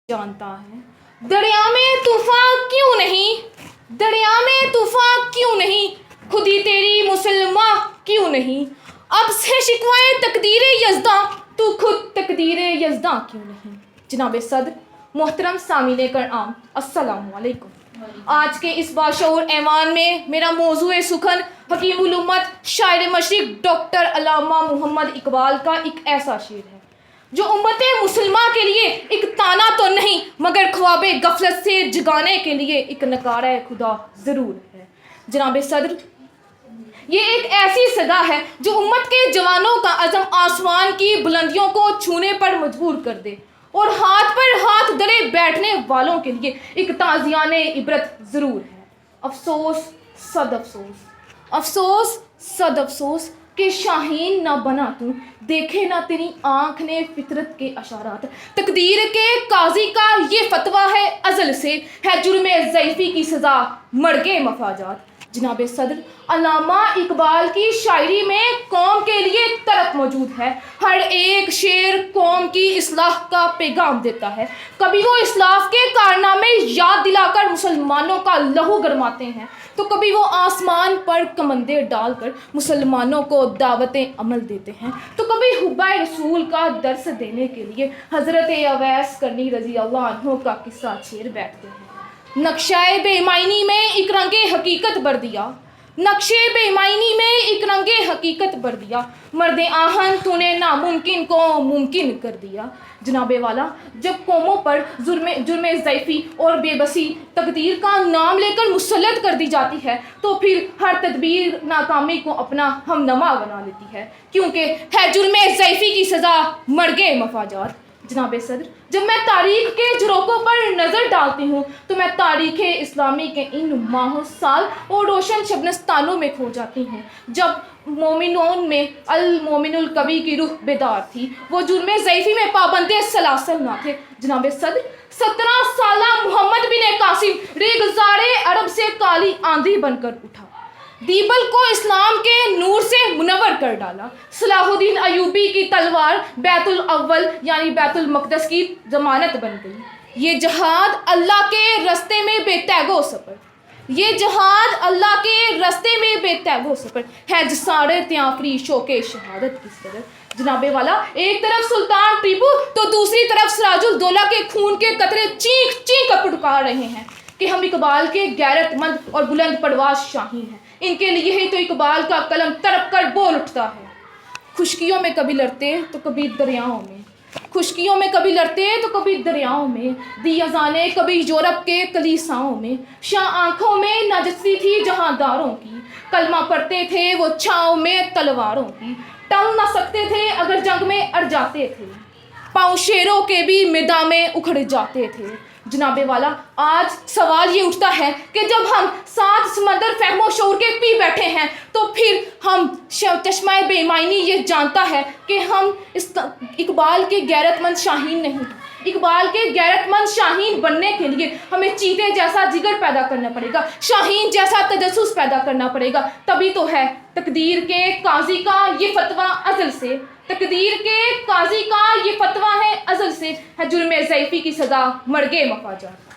جانتا ہے دریا میں طوفان کیوں نہیں، دریا میں طوفان کیوں نہیں، خودی تیری مسلمہ کیوں نہیں، اب سے شکوائے تقدیر یزداں تو خود تقدیر یزداں کیوں نہیں۔ جناب صدر، محترم سامعین کرام، السلام علیکم۔ آج کے اس باشعور ایوان میں میرا موضوع سخن حکیم الامت شاعر مشرق ڈاکٹر علامہ محمد اقبال کا ایک ایسا شعر ہے جو امت مسلمہ کے لیے ایک تانا تو نہیں مگر خواب غفلت سے جگانے کے لیے ایک نکارہ خدا ضرور ہے۔ جناب صدر، یہ ایک ایسی صدا ہے جو امت کے جوانوں کا عزم آسمان کی بلندیوں کو چھونے پر مجبور کر دے اور ہاتھ پر ہاتھ دھرے بیٹھنے والوں کے لیے ایک تعزیان عبرت ضرور ہے۔ افسوس صد افسوس، افسوس صد افسوس کہ شاہین نہ بنا تو، دیکھے نہ تیری آنکھ نے فطرت کے اشارات۔ تقدیر کے قاضی کا یہ فتویٰ ہے ازل سے، ہے جرم ضعیفی کی سزا مرگے مفاجات۔ جناب صدر، علامہ اقبال کی شاعری میں قوم کے لیے طرف موجود ہے۔ ہر ایک شعر قوم کی اصلاح کا پیغام دیتا ہے۔ کبھی وہ اصلاح کے کارنامے یاد دلا کر مسلمانوں کا لہو گرماتے ہیں تو کبھی وہ آسمان پر کمندیں ڈال کر مسلمانوں کو دعوت عمل دیتے ہیں تو کبھی حبہ رسول کا درس دینے کے لیے حضرت اویس کرنی رضی اللہ عنہ کا قصہ چھیڑ بیٹھتے ہیں۔ نقشہ بے ایمانی میں ایک رنگ حقیقت بھر دیا، نقشے بے ایمانی میں ایک رنگ حقیقت بھر دیا، مرد آہن تو نے ناممکن کو ممکن کر دیا۔ جناب والا، جب قوموں پر جرم ضعیفی اور بے بسی تقدیر کا نام لے کر مسلط کر دی جاتی ہے تو پھر ہر تدبیر ناکامی کو اپنا ہمنما بنا لیتی ہے، کیونکہ ہے جرم ضعیفی کی سزا مرگے مفاجات۔ جناب صدر، جب میں تاریخ کے جھروکوں پر نظر ڈالتی ہوں تو میں تاریخ اسلامی کے ان ماہوں سال اور روشن شبنستانوں میں کھو جاتی ہوں جب مومنون میں المومن القوی کی روح بیدار تھی، وہ جرم ضعیفی میں پابند سلاسل نہ تھے۔ جناب صدر، 17 سالہ محمد بن قاسم ریگزار عرب سے کالی آندھی بن کر اٹھا، دیبل کو اسلام کے نور سے منور کر ڈالا۔ صلاح الدین ایوبی کی تلوار بیت الاول یعنی بیت المقدس کی ضمانت بن گئی۔ یہ جہاد اللہ کے رستے میں بے تیغ و سفر، یہ جہاد اللہ کے رستے میں بے تیغ و سفر ہے جسارے تیافری شوق شہادت کی صدر۔ جناب والا، ایک طرف سلطان ٹیپو تو دوسری طرف سراج الدولہ کے خون کے قطرے چینخ چینخ کر پکار رہے ہیں کہ ہم اقبال کے غیرت مند اور بلند پرواز شاہین ہیں، ان کے لیے ہی تو اقبال کا قلم تڑپ کر بول اٹھتا ہے۔ خشکیوں میں کبھی لڑتے تو کبھی دریاؤں میں، خشکیوں میں کبھی لڑتے تو کبھی دریاؤں میں، دی اذانیں کبھی یورپ کے کلیساؤں میں، شاہ آنکھوں میں نجسی تھی جہاں داروں کی، کلمہ پڑھتے تھے وہ چھاؤں میں تلواروں کی، ٹل نہ سکتے تھے اگر جنگ میں اڑ جاتے تھے، پاؤں شیروں کے بھی میدان میں اکھڑ جاتے تھے۔ جناب والا، آج سوال یہ اٹھتا ہے کہ جب ہم 7 سمندر فہم و شعور کے پی بیٹھے ہیں تو پھر ہم چشمہ بے ایمانی یہ جانتا ہے کہ ہم اقبال کے غیرت مند شاہین نہیں ہیں۔ اقبال کے غیرت مند شاہین بننے کے لیے ہمیں چیتے جیسا جگر پیدا کرنا پڑے گا، شاہین جیسا تجسس پیدا کرنا پڑے گا، تبھی تو ہے تقدیر کے قاضی کا یہ فتویٰ ازل سے، تقدیر کے قاضی کا یہ فتویٰ ہے ازل سے، ہے جرم ضعیفی کی سزا مرگے مفاجات۔